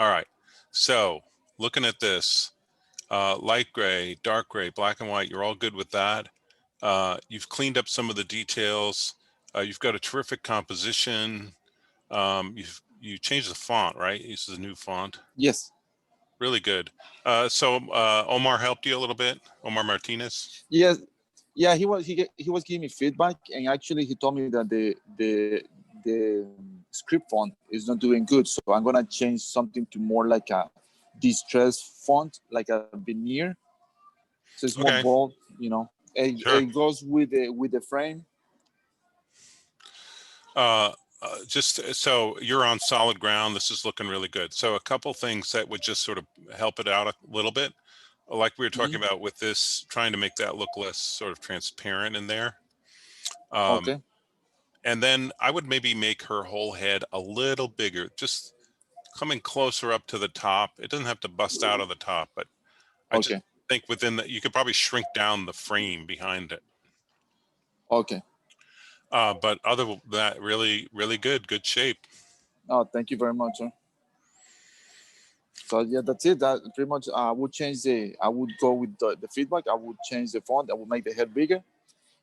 All right. So looking at this, light gray, dark gray, black and white, you're all good with that. You've cleaned up some of the details. You've got a terrific composition. You changed the font, right? This is a new font. Yes. Really good. So Omar helped you a little bit. Omar Martinez. Yes. Yeah, he was giving me feedback, and actually he told me that the script font is not doing good. So I'm gonna change something to more like a distress font, like a veneer. So it's more Okay. bold, you know. Sure. It goes with the frame. Just so you're on solid ground, this is looking really good. So a couple things that would just sort of help it out a little bit, like we were talking about with this, trying to make that look less sort of transparent in there. Okay. And then I would maybe make her whole head a little bigger, just coming closer up to the top. It doesn't have to bust out of the top, but I just think within that, you could probably shrink down the frame behind it. Okay. But other than that, really, really good shape. Oh, thank you very much, sir. So yeah, that's it. That pretty much I would go with the feedback. I would change the font. I would make the head bigger.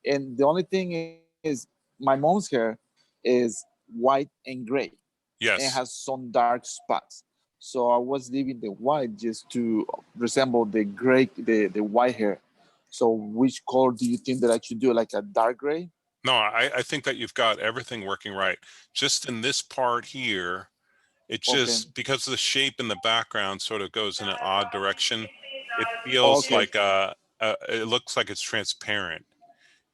And the only thing is my mom's hair is white and gray. Yes. And has some dark spots. So I was leaving the white just to resemble the gray, the white hair. So which color do you think that I should do? Like a dark gray? No, I think that you've got everything working right. Just in this part here, it just, because the shape in the background sort of goes in an odd direction, it feels like it looks like it's transparent.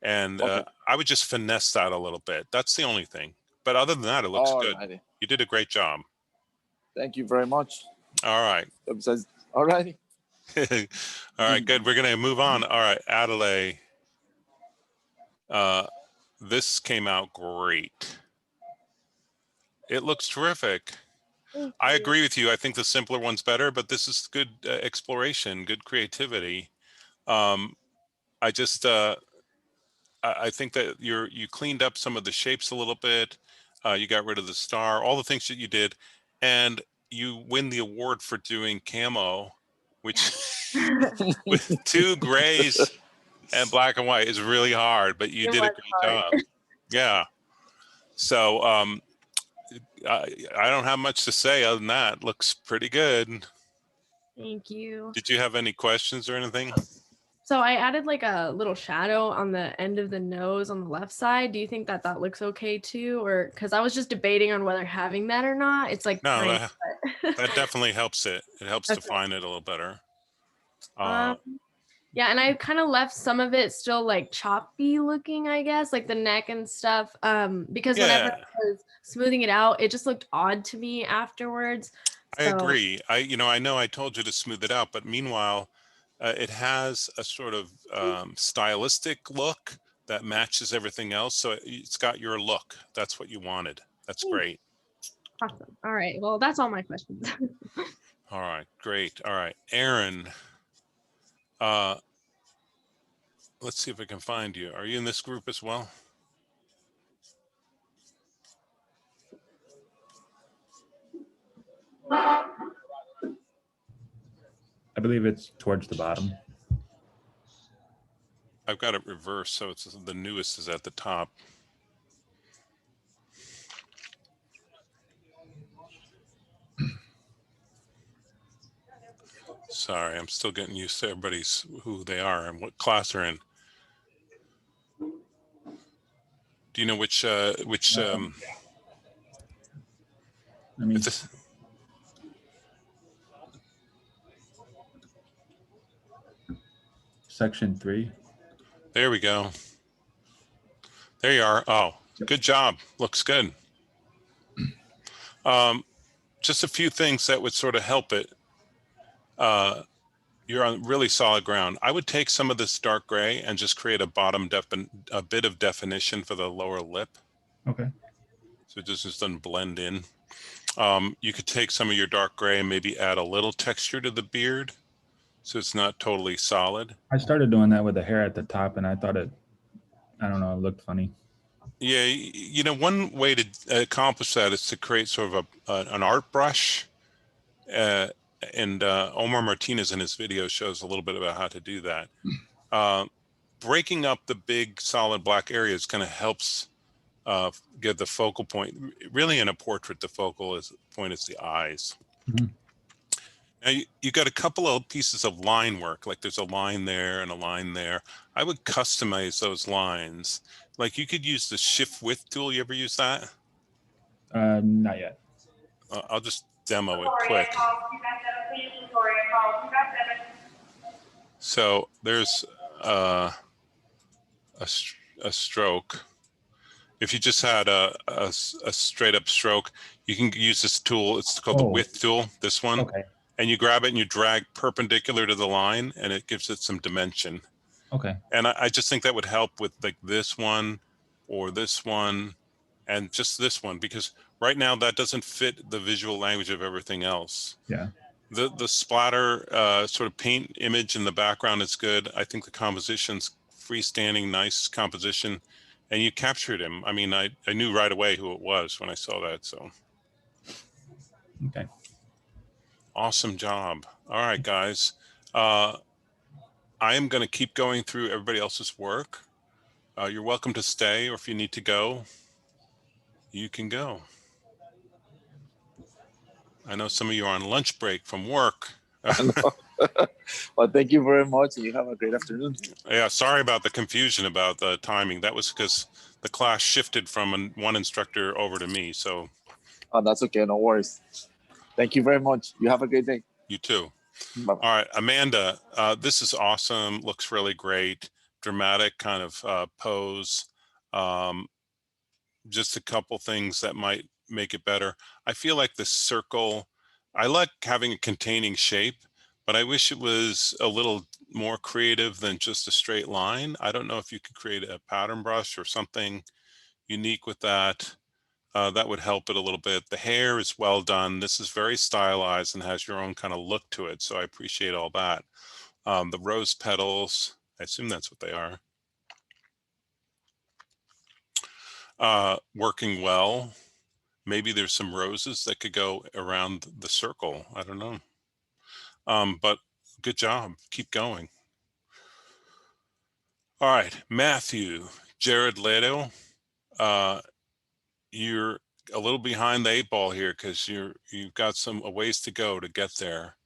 And I would just finesse that a little bit. That's the only thing. But other than that, it looks good. You did a great job. Thank you very much. All right. All righty. All right, good. We're going to move on. All right, Adelaide. This came out great. It looks terrific. I agree with you. I think the simpler one's better, but this is good exploration, good creativity. I just, I think that you cleaned up some of the shapes a little bit. You got rid of the star, all the things that you did, and you win the award for doing camo, which with 2 grays and black and white is really hard, but you did a great job. Yeah. So I don't have much to say other than that. Looks pretty good. Thank you. Did you have any questions or anything? So I added like a little shadow on the end of the nose on the left side. Do you think that that looks okay too? Or because I was just debating on whether having that or not. It's like, no, that definitely helps it. It helps define it a little better. Yeah, and I kind of left some of it still like choppy looking, I guess, like the neck and stuff. Because whenever I was smoothing it out, it just looked odd to me afterwards. I agree. I know I told you to smooth it out, but meanwhile, it has a sort of stylistic look that matches everything else. So it's got your look. That's what you wanted. That's great. Awesome. All right. Well, that's all my questions. All right. Great. All right. Aaron, let's see if I can find you. Are you in this group as well? I believe it's towards the bottom. I've got it reversed, so it's the newest is at the top. Sorry, I'm still getting used to everybody's who they are and what class they're in. Do you know which I mean, section 3. There we go. There you are. Oh, good job. Looks good. Just a few things that would sort of help it. You're on really solid ground. I would take some of this dark gray and just create a a bit of definition for the lower lip. Okay. So it just doesn't blend in. You could take some of your dark gray and maybe add a little texture to the beard, so it's not totally solid. I started doing that with the hair at the top, and I thought I don't know, it looked funny. Yeah, one way to accomplish that is to create sort of an art brush and Omar Martinez in his video shows a little bit about how to do that. Breaking up the big solid black areas kind of helps give the focal point. Really in a portrait, the focal point is the eyes. Mhm. Now you got a couple of pieces of line work, like there's a line there and a line there. I would customize those lines. Like you could use the shift width tool. You ever use that? Not yet. I'll just demo it quick. So there's a stroke. If you just had a straight up stroke, you can use this tool. It's called the Oh. width tool, this one. Okay. And you grab it and you drag perpendicular to the line and it gives it some dimension. Okay. And I just think that would help with like this one or this one and just this one, because right now that doesn't fit the visual language of everything else. Yeah. The splatter sort of paint image in the background is good. I think the composition's freestanding, nice composition. And you captured him. I mean, I knew right away who it was when I saw that. So Okay. awesome job. All right, guys. I am going to keep going through everybody else's work. You're welcome to stay, or if you need to go, you can go. I know some of you are on lunch break from work. Well, thank you very much, and you have a great afternoon. Yeah, sorry about the confusion about the timing. That was because the class shifted from one instructor over to me. So Oh, that's okay. No worries. Thank you very much. You have a great day. you too. Bye-bye. All right, Amanda, this is awesome. Looks really great. Dramatic kind of pose. Just a couple things that might make it better. I feel like the circle, I like having a containing shape, but I wish it was a little more creative than just a straight line. I don't know if you could create a pattern brush or something unique with that. That would help it a little bit. The hair is well done. This is very stylized and has your own kind of look to it. So I appreciate all that. The rose petals, I assume that's what they are. Working well. Maybe there's some roses that could go around the circle. I don't know. But good job. Keep going. All right, Matthew, Jared Leto, you're a little behind the 8 ball here because you've got a ways to go to get there.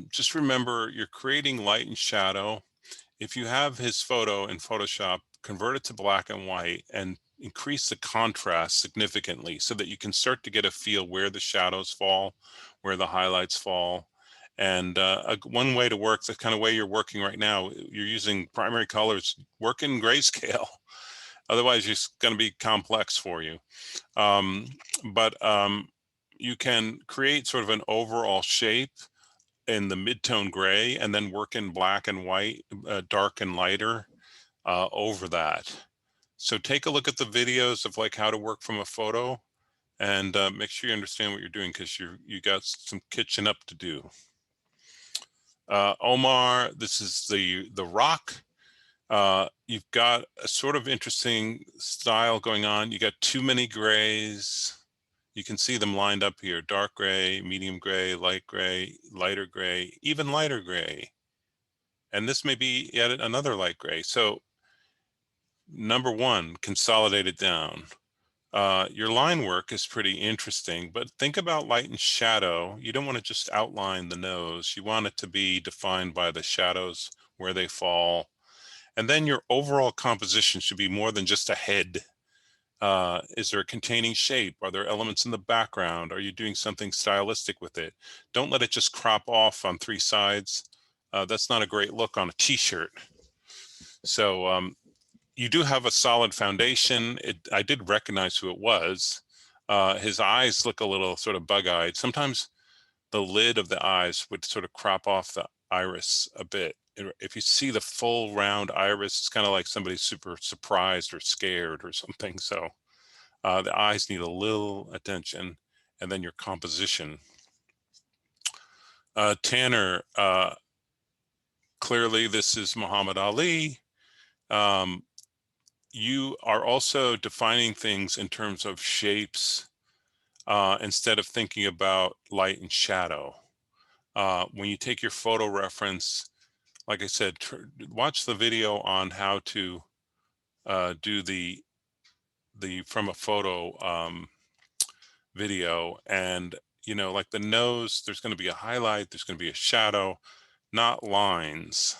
Just remember, you're creating light and shadow. If you have his photo in Photoshop, convert it to black and white and increase the contrast significantly so that you can start to get a feel where the shadows fall, where the highlights fall. And one way to work, the kind of way you're working right now, you're using primary colors, work in grayscale. Otherwise, it's going to be complex for you. But you can create sort of an overall shape in the mid-tone gray and then work in black and white, dark and lighter over that. So take a look at the videos of like how to work from a photo and make sure you understand what you're doing because you got some catching up to do. Omar, this is the rock. You've got a sort of interesting style going on. You got too many grays. You can see them lined up here: dark gray, medium gray, lighter gray, even lighter gray. And this may be yet another light gray. So number one, consolidate it down. Your line work is pretty interesting, but think about light and shadow. You don't want to just outline the nose. You want it to be defined by the shadows, where they fall. And then your overall composition should be more than just a head. Is there a containing shape? Are there elements in the background? Are you doing something stylistic with it? Don't let it just crop off on 3 sides. That's not a great look on a t-shirt. So you do have a solid foundation. I did recognize who it was. His eyes look a little sort of bug-eyed. Sometimes the lid of the eyes would sort of crop off the iris a bit. If you see the full round iris, it's kind of like somebody's super surprised or scared or something. So the eyes need a little attention, and then your composition. Tanner, clearly this is Muhammad Ali. You are also defining things in terms of shapes. instead of thinking about light and shadow. When you take your photo reference, like I said, watch the video on how to do the from a photo video, and you know, like the nose, there's going to be a highlight, there's going to be a shadow, not lines.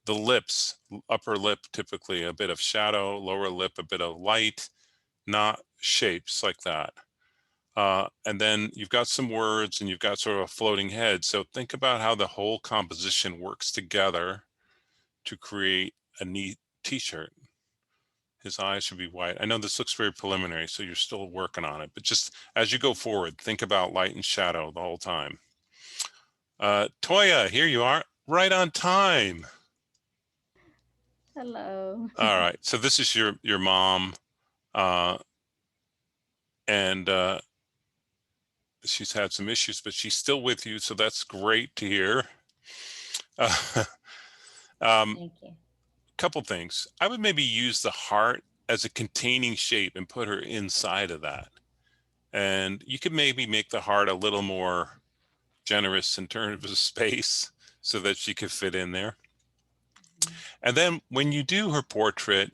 The lips, upper lip, typically a bit of shadow, lower lip, a bit of light, not shapes like that. And then you've got some words and you've got sort of a floating head. So think about how the whole composition works together to create a neat t-shirt. His eyes should be white. I know this looks very preliminary, so you're still working on it, but just as you go forward, think about light and shadow the whole time. Toya, here you are, right on time. Hello. All right, so this is your mom, and she's had some issues, but she's still with you, so that's great to hear. Thank you. Couple things. I would maybe use the heart as a containing shape and put her inside of that. And you could maybe make the heart a little more generous in terms of space so that she could fit in there. And then when you do her portrait,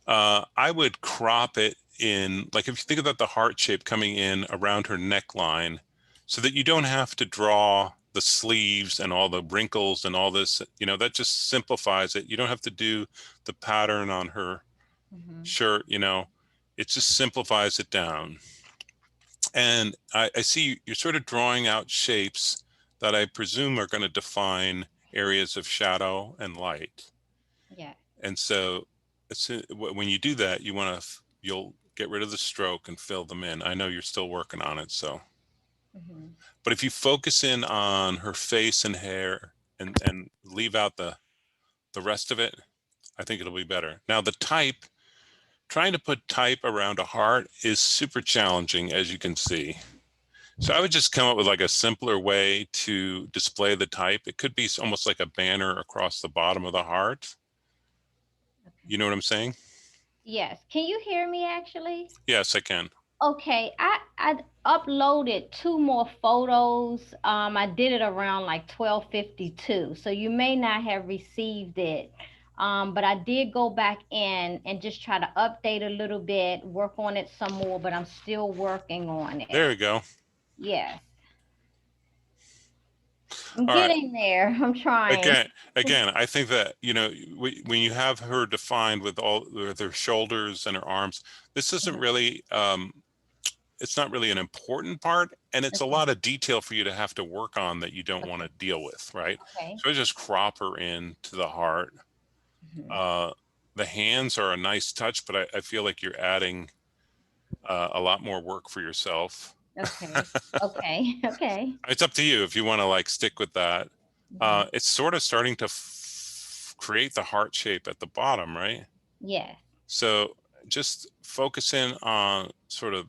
I would crop it in, like if you think about the heart shape coming in around her neckline, so that you don't have to draw the sleeves and all the wrinkles and all this, you know, that just simplifies it. You don't have to do the pattern on her shirt, you know, it just simplifies it down. And I see you're sort of drawing out shapes that I presume are going to define areas of shadow and light. Yeah. And so when you do that, you'll get rid of the stroke and fill them in. I know you're still working on it, so. But if you focus in on her face and hair and leave out the rest of it, I think it'll be better. Now the type, trying to put type around a heart is super challenging, as you can see. So I would just come up with like a simpler way to display the type. It could be almost like a banner across the bottom of the heart. You know what I'm saying? Yes. Can you hear me actually? Yes, I can. Okay. I uploaded 2 more photos. I did it around like 12:52. So you may not have received it. But I did go back in and just try to update a little bit, work on it some more, but I'm still working on it. There we go. Yes. I'm All right. getting there. I'm trying. Again, I think that, you know, when you have her defined with her shoulders and her arms, this isn't really, it's not really an important part, and it's a lot of detail for you to have to work on that you don't want to deal with, right? Okay. So I just crop her into the heart. The hands are a nice touch, but I feel like you're adding a lot more work for yourself. Okay. Okay. Okay. It's up to you if you want to like stick with that. It's sort of starting to create the heart shape at the bottom, right? Yes. So just focus in on sort of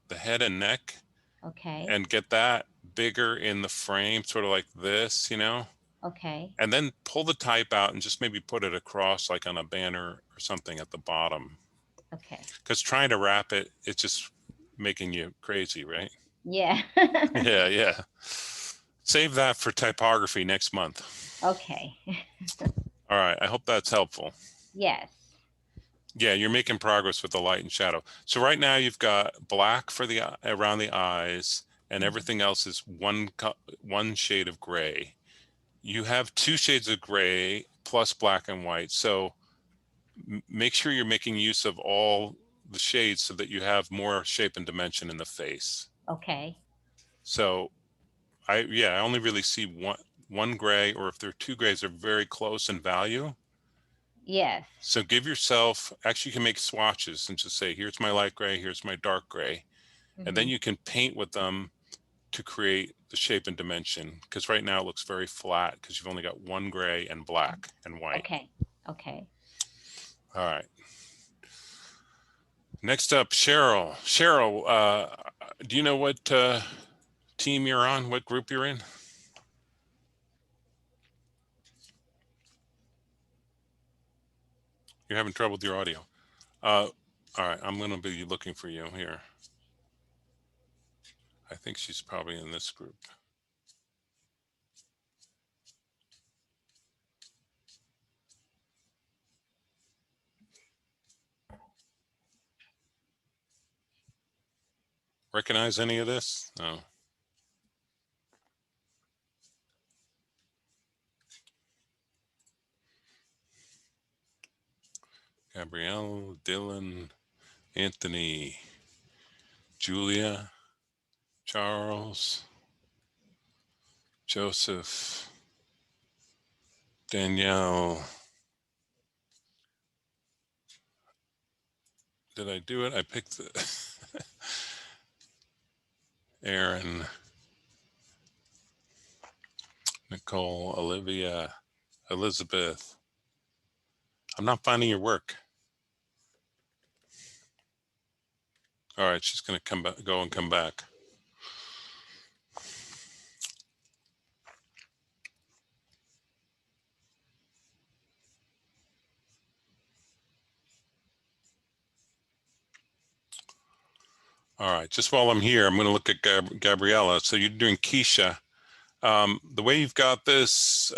the head and neck, Okay. and get that bigger in the frame, sort of like this, you know? Okay. And then pull the type out and just maybe put it across like on a banner or something at the bottom. Okay. Because trying to wrap it, it's just making you crazy, right? Yeah. Yeah. Save that for typography next month. Okay. All right, I hope that's helpful. Yes. Yeah, you're making progress with the light and shadow. So right now you've got black for the around the eyes, and everything else is one shade of gray. You have 2 shades of gray plus black and white. So make sure you're making use of all the shades so that you have more shape and dimension in the face. Okay. So I only really see one gray, or if there are 2 grays, they're very close in value. Yes. So give yourself, actually you can make swatches and just say, here's my light gray, here's my dark gray. And then you can paint with them to create the shape and dimension. Because right now it looks very flat because you've only got 1 gray and black and white. Okay. Okay. All right. Next up, Cheryl. Cheryl, do you know what team you're on? What group you're in? You're having trouble with your audio. All right, I'm going to be looking for you here. I think she's probably in this group. Recognize any of this? No. Gabrielle, Dylan, Anthony, Julia, Charles, Joseph, Danielle. Did I do it? I picked the Aaron, Nicole, Olivia, Elizabeth. I'm not finding your work. All right, she's going to come back, go and come back. All right, just while I'm here, I'm going to look at Gabriella. So you're doing Keisha. The way you've got this,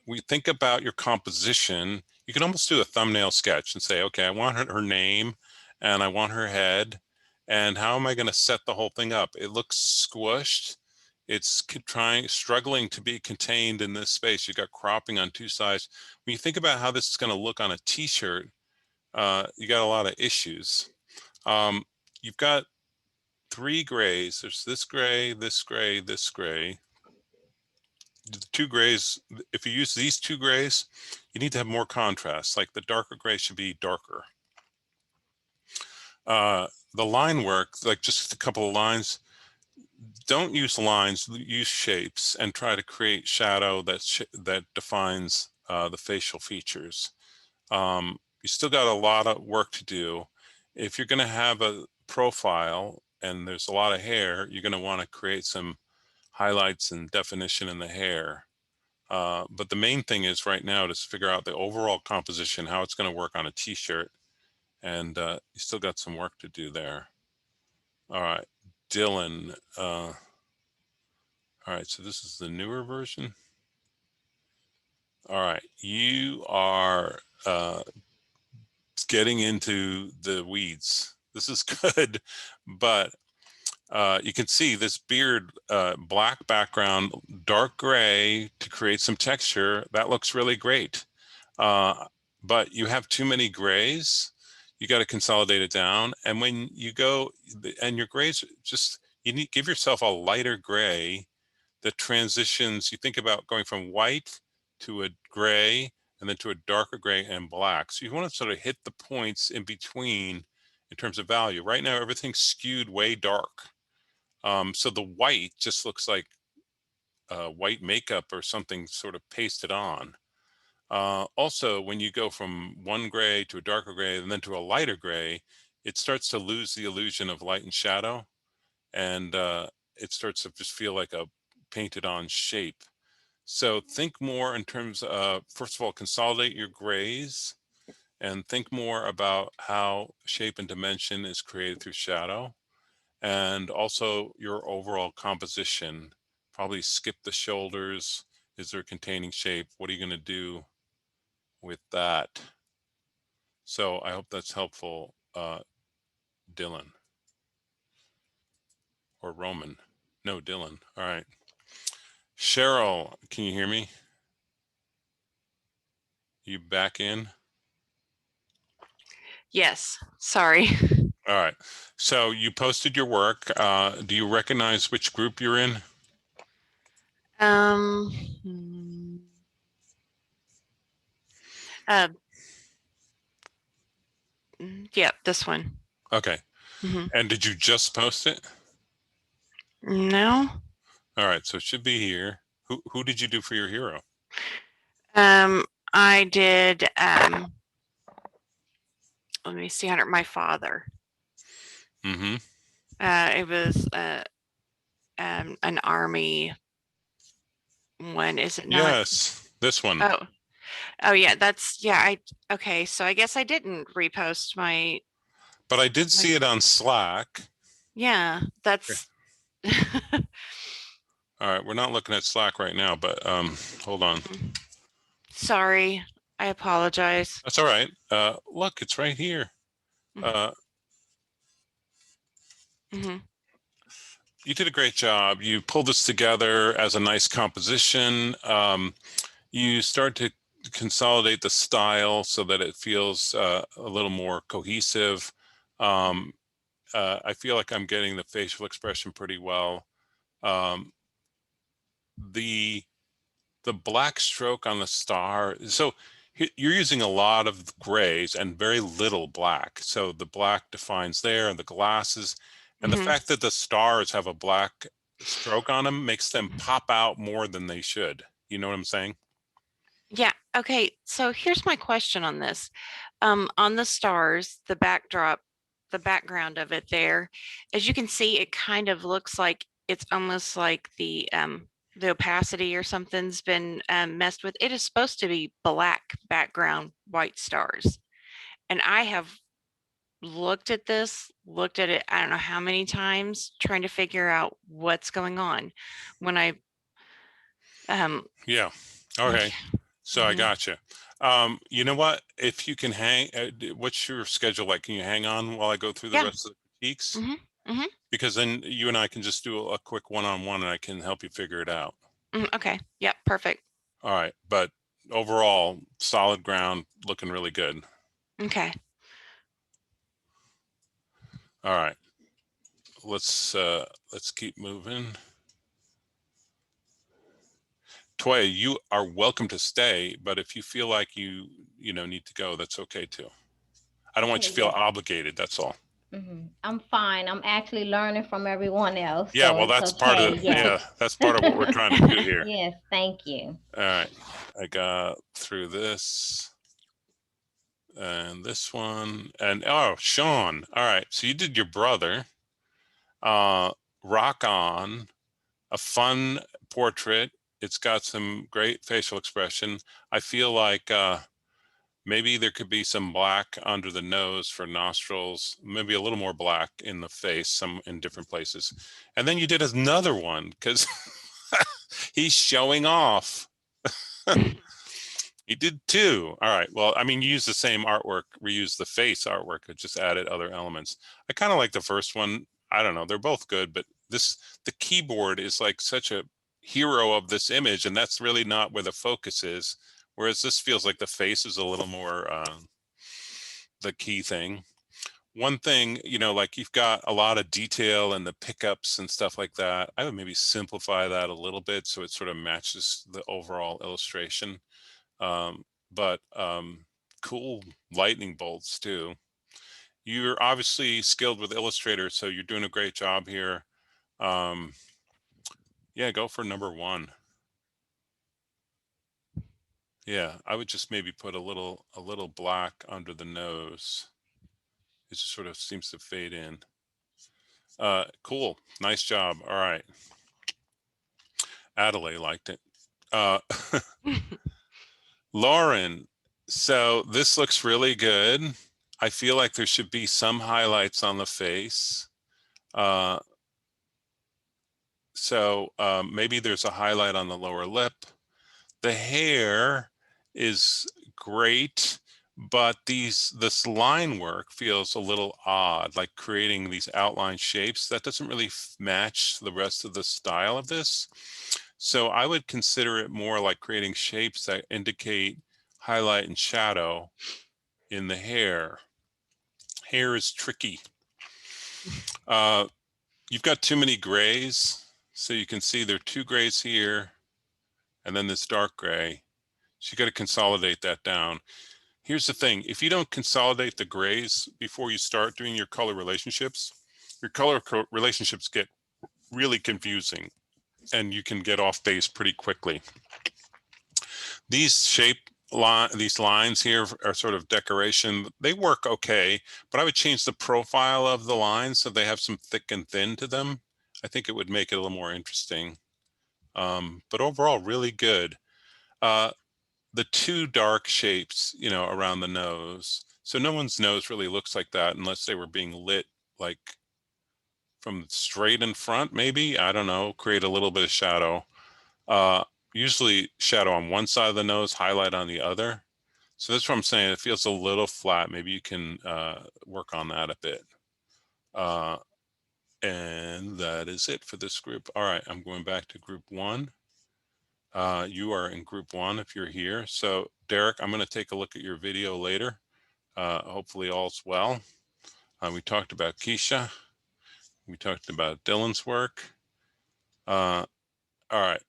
we think about your composition. You can almost do a thumbnail sketch and say, okay, I want her name and I want her head. And how am I going to set the whole thing up? It looks squished. It's struggling to be contained in this space. You got cropping on two sides. When you think about how this is going to look on a t-shirt, you got a lot of issues. You've got 3 grays. There's this gray, this gray, this gray. The 2 grays, if you use these 2 grays, you need to have more contrast. Like the darker gray should be darker. The line work, like just a couple of lines, don't use lines, use shapes and try to create shadow that defines the facial features. You still got a lot of work to do. If you're going to have a profile and there's a lot of hair, you're going to want to create some highlights and definition in the hair. But the main thing is right now to figure out the overall composition, how it's going to work on a t-shirt. And you still got some work to do there. All right, Dylan. All right, so this is the newer version. All right, you are getting into the weeds. This is good, but you can see this beard, black background, dark gray to create some texture. That looks really great. But you have too many grays. You got to consolidate it down. And when you go, and your grays, just, you need give yourself a lighter gray that transitions. You think about going from white to a gray and then to a darker gray and black. So you want to sort of hit the points in between in terms of value. Right now, everything's skewed way dark. So the white just looks like white makeup or something sort of pasted on. Also, when you go from one gray to a darker gray and then to a lighter gray, it starts to lose the illusion of light and shadow. And it starts to just feel like a painted on shape. So think more in terms of, first of all, consolidate your grays and think more about how shape and dimension is created through shadow. And also your overall composition. Probably skip the shoulders. Is there a containing shape? What are you going to do with that? So I hope that's helpful, Dylan. Or Roman. No, Dylan. All right. Cheryl, can you hear me? You back in? Yes, sorry. All right. So you posted your work. Do you recognize which group you're in? Hmm. Yeah, this one. Okay. Mhm. And did you just post it? No. All right. So it should be here. Who did you do for your hero? I did, let me see, under my father. Mm-hmm. It was an army one, is it not? Yes, this one. Oh yeah, that's, yeah, okay, so I guess I didn't repost my, But I did see it on Slack. yeah, that's, All right, we're not looking at Slack right now, but hold on. Sorry, I apologize. That's all right. Look, it's right here. Mhm. You did a great job. You pulled this together as a nice composition. You start to consolidate the style so that it feels a little more cohesive. I feel like I'm getting the facial expression pretty well. The black stroke on the star. So you're using a lot of grays and very little black. So the black defines there and the glasses, and the fact that the stars have a black stroke on them makes them pop out more than they should. You know what I'm saying? Yeah. Okay. So here's my question on this. On the stars, the backdrop, the background of it there, as you can see, it kind of looks like it's almost like the opacity or something's been messed with. It is supposed to be black background, white stars. And I have looked at it, I don't know how many times, trying to figure out what's going on. When I Yeah. Okay. So I Mhm. got you. You know what? If you can hang, what's your schedule like? Can you hang on while I go through the Yeah. rest of the critiques? Mhm. Because then you and I can just do a quick one-on-one and I can help you figure it out. Okay. Yep. Perfect. All right. But overall, solid ground, looking really good. Okay. All right. Let's keep moving. Toya, you are welcome to stay, but if you feel like you need to go, that's okay too. I don't want you to Okay, feel yeah. obligated. That's all. I'm fine. I'm actually learning from everyone else, Yeah, so well, it's that's part okay. of Yes. that's part of what we're trying to do here. Yes, thank you. All right, I got through this and this one, and oh, Sean. All right, so you did your brother. Rock on, a fun portrait. It's got some great facial expression. I feel like maybe there could be some black under the nose for nostrils, maybe a little more black in the face, some in different places. And then you did another one because he's showing off. He did two. All right. Well, I mean, you use the same artwork, reuse the face artwork, but just added other elements. I kind of like the first one. I don't know. They're both good, but the keyboard is like such a hero of this image, and that's really not where the focus is. Whereas this feels like the face is a little more the key thing. One thing, like you've got a lot of detail and the pickups and stuff like that. I would maybe simplify that a little bit so it sort of matches the overall illustration. But cool lightning bolts too. You're obviously skilled with Illustrator, so you're doing a great job here. Yeah, go for number one. Yeah, I would just maybe put a little black under the nose. It just sort of seems to fade in. Cool, nice job. All right, Adelaide liked it. Lauren, so this looks really good. I feel like there should be some highlights on the face. So maybe there's a highlight on the lower lip. The hair is great, but this line work feels a little odd, like creating these outline shapes. That doesn't really match the rest of the style of this. So I would consider it more like creating shapes that indicate highlight and shadow in the hair. Hair is tricky. You've got too many grays. So you can see there are two grays here and then this dark gray. So you got to consolidate that down. Here's the thing. If you don't consolidate the grays before you start doing your color relationships, your color relationships get really confusing and you can get off base pretty quickly. These these lines here are sort of decoration. They work okay, but I would change the profile of the lines so they have some thick and thin to them. I think it would make it a little more interesting. But overall, really good. The two dark shapes, around the nose. So no one's nose really looks like that unless they were being lit like from straight in front, maybe, I don't know, create a little bit of shadow. Usually shadow on one side of the nose, highlight on the other. So that's what I'm saying. It feels a little flat. Maybe you can work on that a bit. And that is it for this group. All right, I'm going back to group 1. You are in group 1 if you're here. So Derek, I'm going to take a look at your video later. Hopefully all's well. We talked about Keisha. We talked about Dylan's work. All right,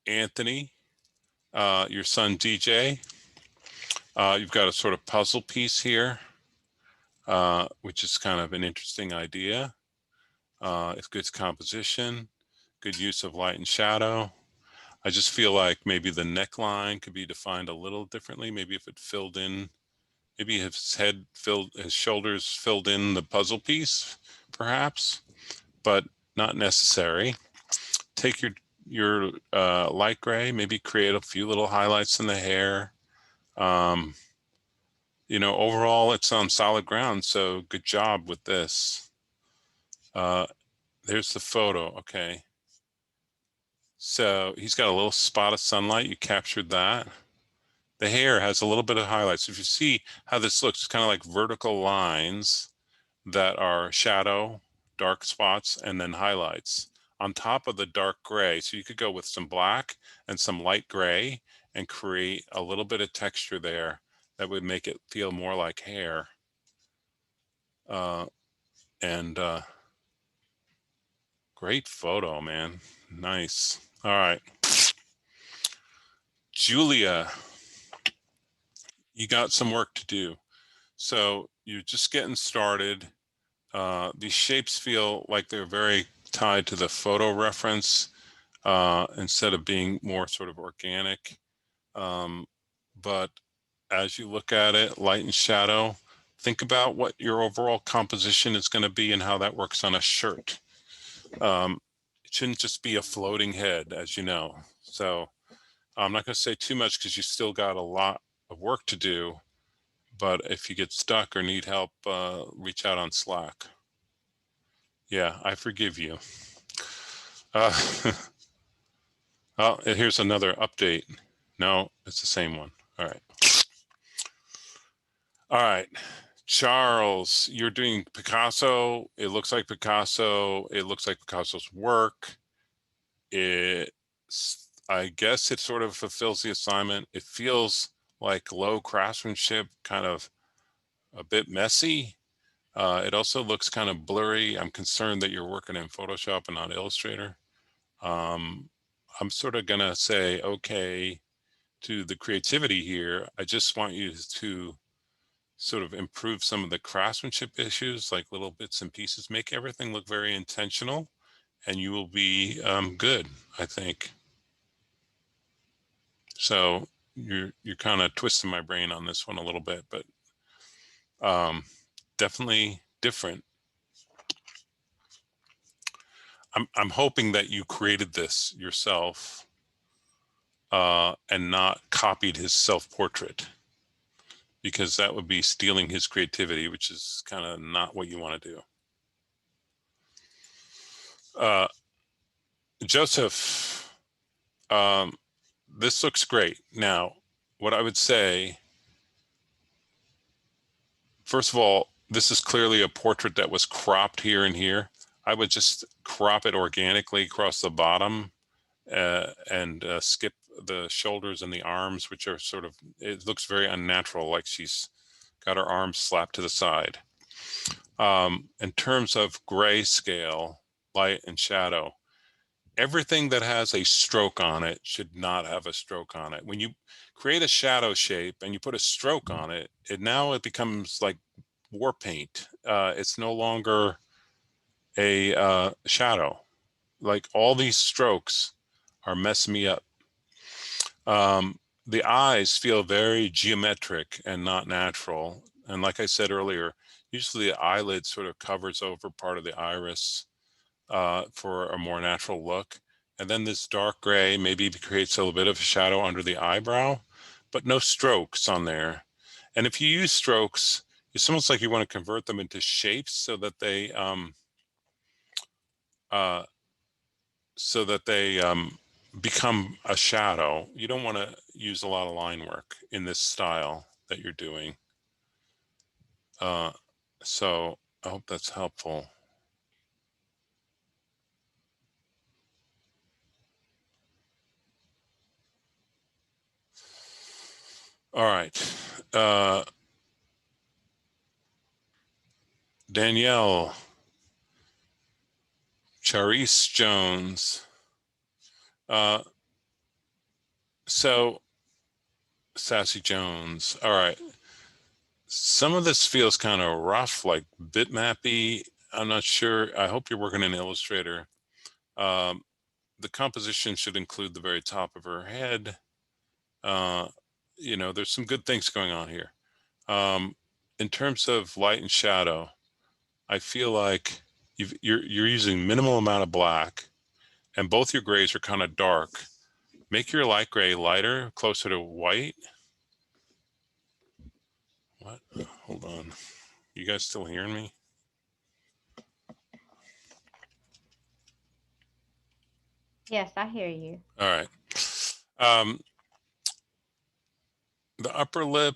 Anthony, your son DJ. You've got a sort of puzzle piece here, which is kind of an interesting idea. It's good composition, good use of light and shadow. I just feel like maybe the neckline could be defined a little differently. Maybe if it filled in, maybe his head filled, his shoulders filled in the puzzle piece, perhaps, but not necessary. Take your light gray, maybe create a few little highlights in the hair. You know, overall it's on solid ground, so good job with this. There's the photo, okay. So he's got a little spot of sunlight, you captured that. The hair has a little bit of highlights. If you see how this looks, it's kind of like vertical lines that are shadow, dark spots, and then highlights on top of the dark gray. So you could go with some black and some light gray and create a little bit of texture there that would make it feel more like hair. Great photo, man. Nice. All right. Julia, you got some work to do. So you're just getting started. These shapes feel like they're very tied to the photo reference instead of being more sort of organic. But as you look at it, light and shadow, think about what your overall composition is going to be and how that works on a shirt. It shouldn't just be a floating head, as you know. So I'm not going to say too much because you still got a lot of work to do. But if you get stuck or need help, reach out on Slack. Yeah, I forgive you. Oh, and here's another update. No, it's the same one. All right. All right. Charles, you're doing Picasso. It looks like Picasso. It looks like Picasso's work. I guess it sort of fulfills the assignment. It feels like low craftsmanship, kind of a bit messy. It also looks kind of blurry. I'm concerned that you're working in Photoshop and not Illustrator. I'm sort of gonna say okay to the creativity here. I just want you to sort of improve some of the craftsmanship issues, like little bits and pieces, make everything look very intentional, and you will be good, I think. So you're kind of twisting my brain on this one a little bit, but definitely different. I'm hoping that you created this yourself and not copied his self-portrait, because that would be stealing his creativity, which is kind of not what you want to do. Joseph, this looks great. Now, what I would say, first of all, this is clearly a portrait that was cropped here and here. I would just crop it organically across the bottom and skip the shoulders and the arms, which are sort of, it looks very unnatural, like she's got her arms slapped to the side. In terms of grayscale, light and shadow, everything that has a stroke on it should not have a stroke on it. When you create a shadow shape and you put a stroke on it, it becomes like war paint. It's no longer a shadow. Like all these strokes are messing me up. The eyes feel very geometric and not natural. And like I said earlier, usually the eyelid sort of covers over part of the iris for a more natural look. And then this dark gray maybe creates a little bit of a shadow under the eyebrow, but no strokes on there. And if you use strokes, it's almost like you want to convert them into shapes so that they so that they become a shadow. You don't want to use a lot of line work in this style that you're doing. So I hope that's helpful. All right. Danielle, Charisse Jones. So Sassy Jones. All right. Some of this feels kind of rough, like bitmappy. I'm not sure. I hope you're working in Illustrator. The composition should include the very top of her head. You know, there's some good things going on here. In terms of light and shadow, I feel like you're using minimal amount of black, and both your grays are kind of dark. Make your light gray lighter, closer to white. What? Hold on. You guys still hearing me? Yes, I hear you. All right. The upper lip,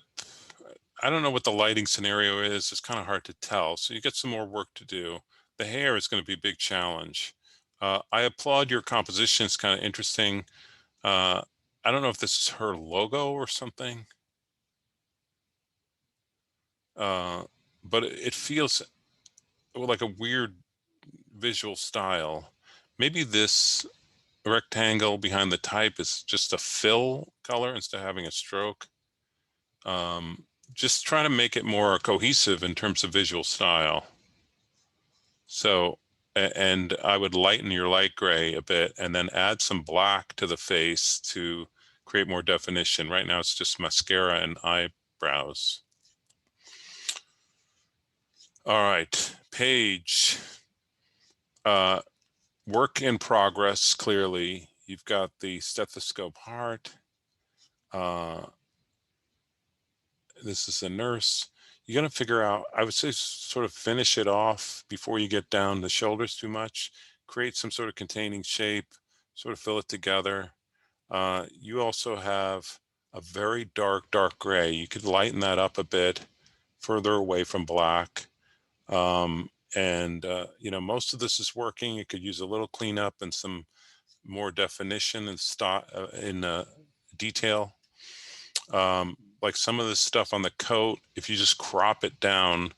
I don't know what the lighting scenario is. It's kind of hard to tell. So you get some more work to do. The hair is going to be a big challenge. I applaud your composition. It's kind of interesting. I don't know if this is her logo or something. But it feels like a weird visual style. Maybe this rectangle behind the type is just a fill color instead of having a stroke. Just trying to make it more cohesive in terms of visual style. So, and I would lighten your light gray a bit and then add some black to the face to create more definition. Right now it's just mascara and eyebrows. All right, Paige. Work in progress, clearly. You've got the stethoscope heart. This is a nurse. You got to figure out, I would say, sort of finish it off before you get down the shoulders too much. Create some sort of containing shape, sort of fill it together. You also have a very dark gray. You could lighten that up a bit further away from black. You know, most of this is working. You could use a little cleanup and some more definition and detail. Like some of this stuff on the coat, if you just crop it down,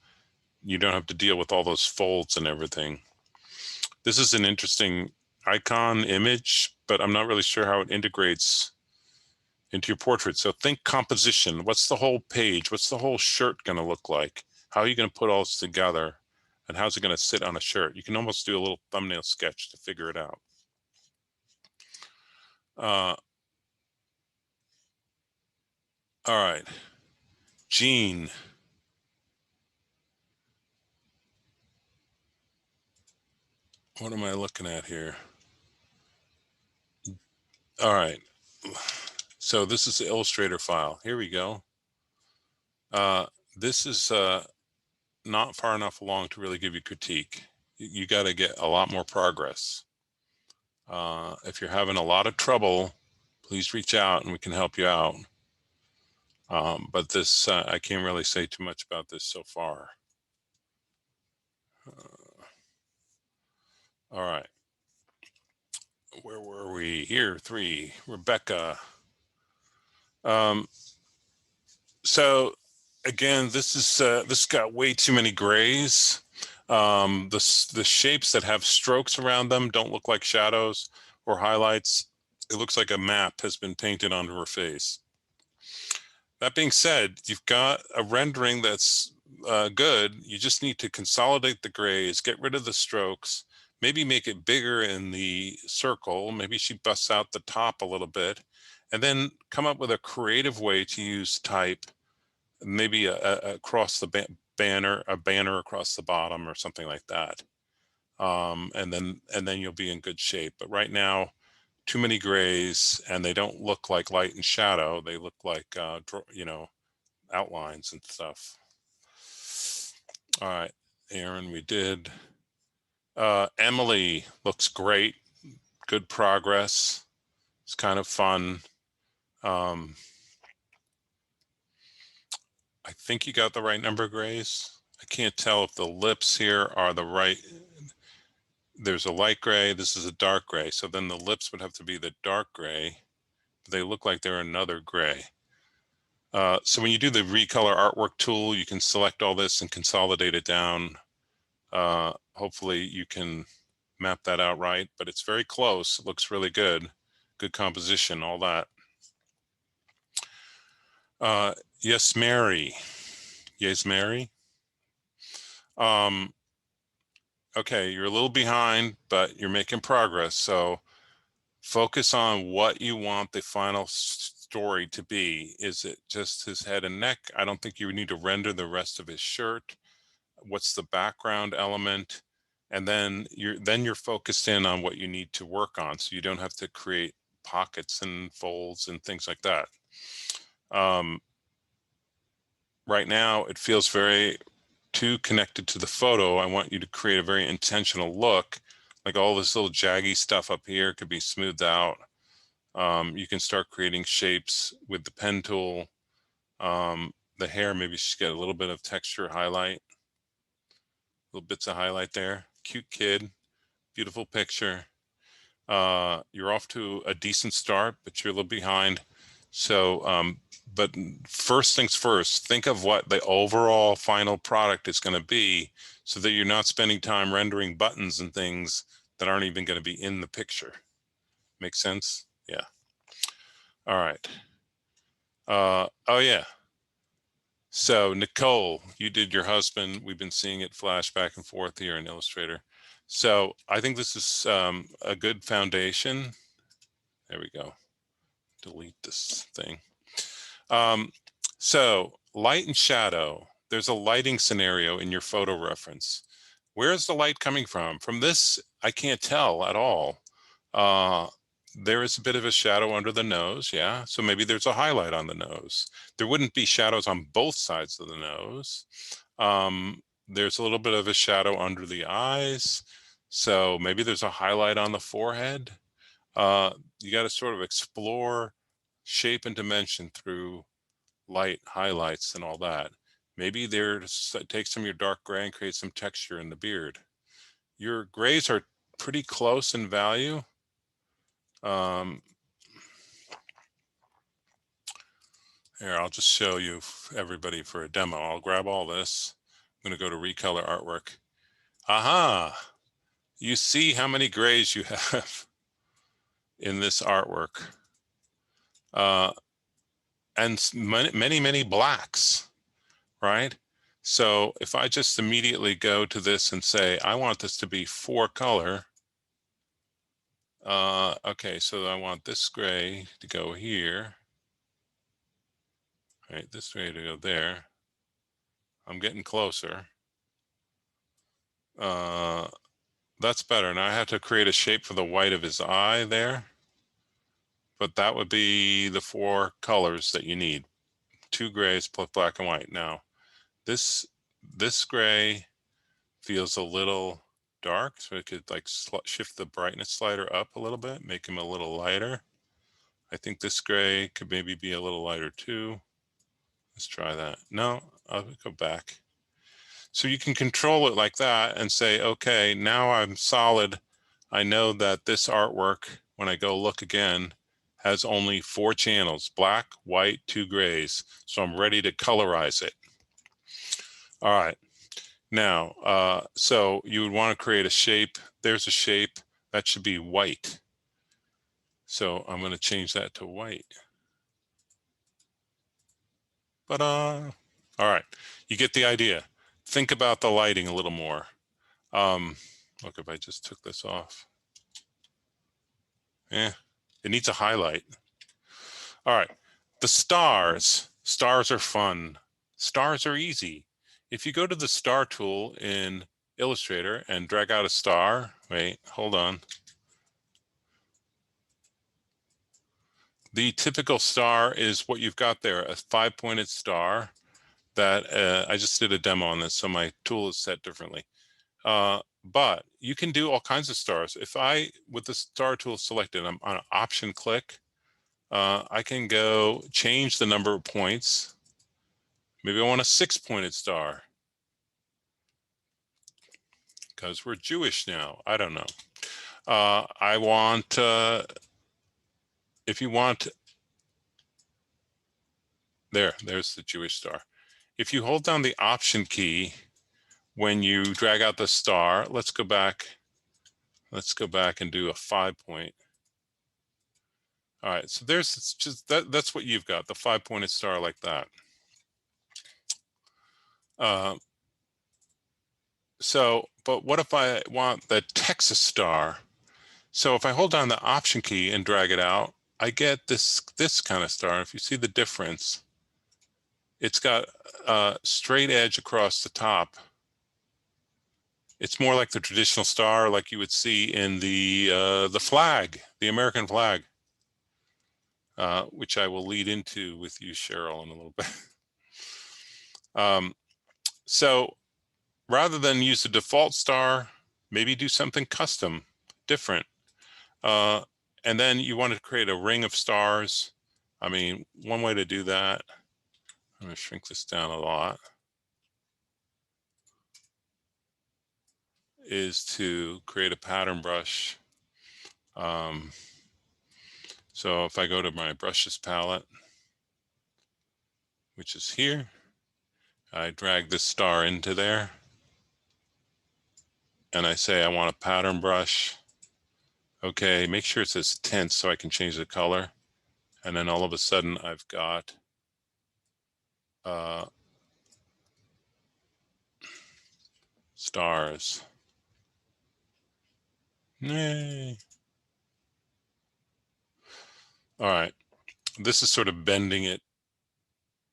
you don't have to deal with all those folds and everything. This is an interesting icon image, but I'm not really sure how it integrates into your portrait. So think composition. What's the whole page? What's the whole shirt going to look like? How are you going to put all this together? And how's it going to sit on a shirt? You can almost do a little thumbnail sketch to figure it out. All right, Jean. What am I looking at here? All right, so this is the Illustrator file. Here we go. This is not far enough along to really give you critique. You got to get a lot more progress. If you're having a lot of trouble, please reach out and we can help you out. But this, I can't really say too much about this so far. All right. Where were we? Here, 3, Rebecca. So again, this got way too many grays. The shapes that have strokes around them don't look like shadows or highlights. It looks like a map has been painted onto her face. That being said, you've got a rendering that's good. You just need to consolidate the grays, get rid of the strokes, maybe make it bigger in the circle. Maybe she busts out the top a little bit, and then come up with a creative way to use type, maybe across the banner, a banner across the bottom or something like that. And then you'll be in good shape. But right now, too many grays, and they don't look like light and shadow. They look like, you know, outlines and stuff. All right, Aaron, we did. Emily looks great. Good progress. It's kind of fun. I think you got the right number of grays. I can't tell if the lips here are the right. There's a light gray. This is a dark gray. So then the lips would have to be the dark gray. They look like they're another gray. So when you do the recolor artwork tool, you can select all this and consolidate it down. Hopefully you can map that out right, but it's very close. It looks really good. Good composition, all that. Yes, Mary. Yes, Mary. Okay, you're a little behind, but you're making progress. So focus on what you want the final story to be. Is it just his head and neck? I don't think you need to render the rest of his shirt. What's the background element? And then you're focused in on what you need to work on, so you don't have to create pockets and folds and things like that. Right now, it feels very too connected to the photo. I want you to create a very intentional look. Like all this little jaggy stuff up here could be smoothed out. You can start creating shapes with the pen tool. The hair, maybe just get a little bit of texture highlight. Little bits of highlight there. Cute kid, beautiful picture. You're off to a decent start, but you're a little behind. So, but first things first, think of what the overall final product is going to be so that you're not spending time rendering buttons and things that aren't even going to be in the picture. Make sense? Yeah. All right. Oh yeah. So Nicole, you did your husband. We've been seeing it flash back and forth here in Illustrator. So I think this is a good foundation. There we go. Delete this thing. So light and shadow, there's a lighting scenario in your photo reference. Where's the light coming from? From this, I can't tell at all. There is a bit of a shadow under the nose, yeah. So maybe there's a highlight on the nose. There wouldn't be shadows on both sides of the nose. There's a little bit of a shadow under the eyes. So maybe there's a highlight on the forehead. You got to sort of explore shape and dimension through light, highlights, and all that. Maybe take some of your dark gray and create some texture in the beard. Your grays are pretty close in value. Here, I'll just show you everybody for a demo. I'll grab all this. I'm going to go to recolor artwork. Aha! You see how many grays you have in this artwork. And many, many blacks, right? So if I just immediately go to this and say, I want this to be 4-color. Okay, so I want this gray to go here. Right, this gray to go there. I'm getting closer. That's better. Now I have to create a shape for the white of his eye there. But that would be the 4 colors that you need. 2 grays plus black and white. Now, this gray feels a little dark, so it could like shift the brightness slider up a little bit, make him a little lighter. I think this gray could maybe be a little lighter too. Let's try that. No, I'll go back. So you can control it like that and say, okay, now I'm solid. I know that this artwork, when I go look again, has only 4 channels, black, white, 2 grays. So I'm ready to colorize it. All right. Now, so you would want to create a shape. There's a shape that should be white. So I'm going to change that to white. All right, you get the idea. Think about the lighting a little more. Look, if I just took this off. It needs a highlight. All right, the stars. Stars are fun. Stars are easy. If you go to the star tool in Illustrator and drag out a star, wait, hold on. The typical star is what you've got there, a 5-pointed star that I just did a demo on this, so my tool is set differently. But you can do all kinds of stars. If I, with the star tool selected, I'm on an option click, I can go change the number of points. Maybe I want a 6-pointed star because we're Jewish now. I don't know. I want, if you want, there's the Jewish star. If you hold down the option key when you drag out the star, let's go back and do a 5-point. All right, so there's, it's just that's what you've got, the 5-pointed star like that. So, but what if I want the Texas star? So if I hold down the option key and drag it out, I get this kind of star. If you see the difference, it's got a straight edge across the top. It's more like the traditional star like you would see in the flag, the American flag, which I will lead into with you, Cheryl, in a little bit. So rather than use the default star, maybe do something custom, different. And then you want to create a ring of stars. I mean, one way to do that, I'm going to shrink this down a lot, is to create a pattern brush. So if I go to my brushes palette, which is here, I drag this star into there and I say I want a pattern brush. Okay, make sure it says tint so I can change the color. And then all of a sudden I've got stars. Yay. All right, this is sort of bending it.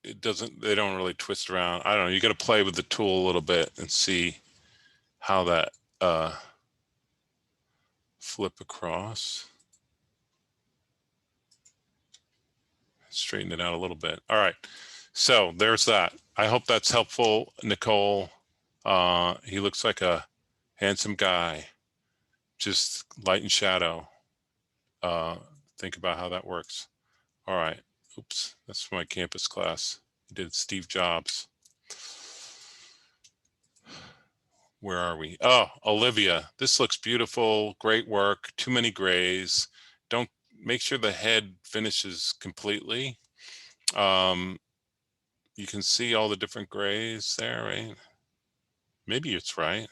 It doesn't, they don't really twist around. I don't know, you got to play with the tool a little bit and see how that flip across. Straighten it out a little bit. All right, so there's that. I hope that's helpful, Nicole. He looks like a handsome guy, just light and shadow. Think about how that works. All right, oops, that's from my campus class. He did Steve Jobs. Where are we? Oh, Olivia, this looks beautiful. Great work. Too many grays. Don't, make sure the head finishes completely. You can see all the different grays there, right? Maybe it's right.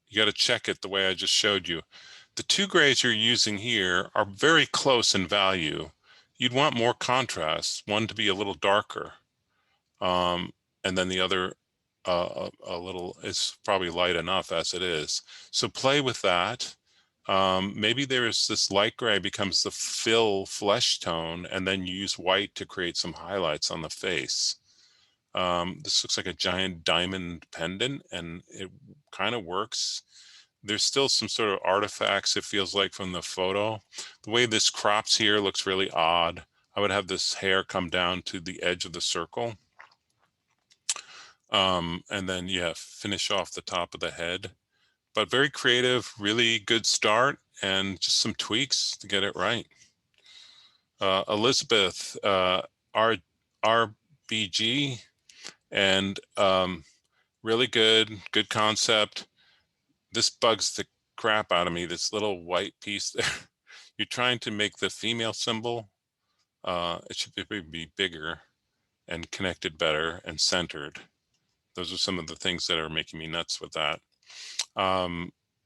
You got to check it the way I just showed you. The 2 grays you're using here are very close in value. You'd want more contrast, one to be a little darker, and then the other a little, is probably light enough as it is. So play with that. Maybe there's this light gray becomes the fill flesh tone, and then you use white to create some highlights on the face. This looks like a giant diamond pendant, and it kind of works. There's still some sort of artifacts, it feels like, from the photo. The way this crops here looks really odd. I would have this hair come down to the edge of the circle. And then, yeah, finish off the top of the head. But very creative, really good start, and just some tweaks to get it right. Elizabeth, RBG, and really good concept. This bugs the crap out of me, this little white piece there. You're trying to make the female symbol, it should be bigger and connected better and centered. Those are some of the things that are making me nuts with that.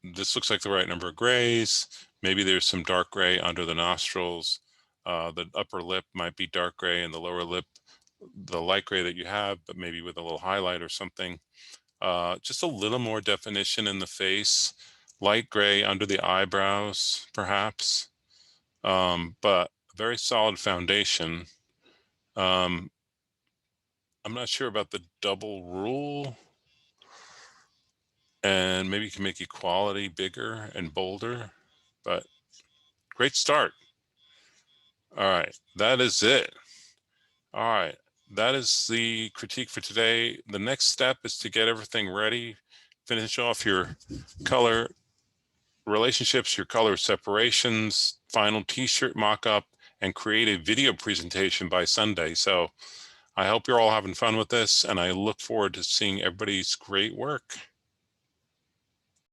This looks like the right number of grays. Maybe there's some dark gray under the nostrils. The upper lip might be dark gray, and the lower lip, the light gray that you have, but maybe with a little highlight or something. Just a little more definition in the face. Light gray under the eyebrows, perhaps. But very solid foundation. I'm not sure about the double rule. And maybe you can make equality bigger and bolder, but great start. All right, that is it. All right, that is the critique for today. The next step is to get everything ready finish off your color relationships, your color separations, final t-shirt mock-up, and create a video presentation by Sunday. So I hope you're all having fun with this, and I look forward to seeing everybody's great work.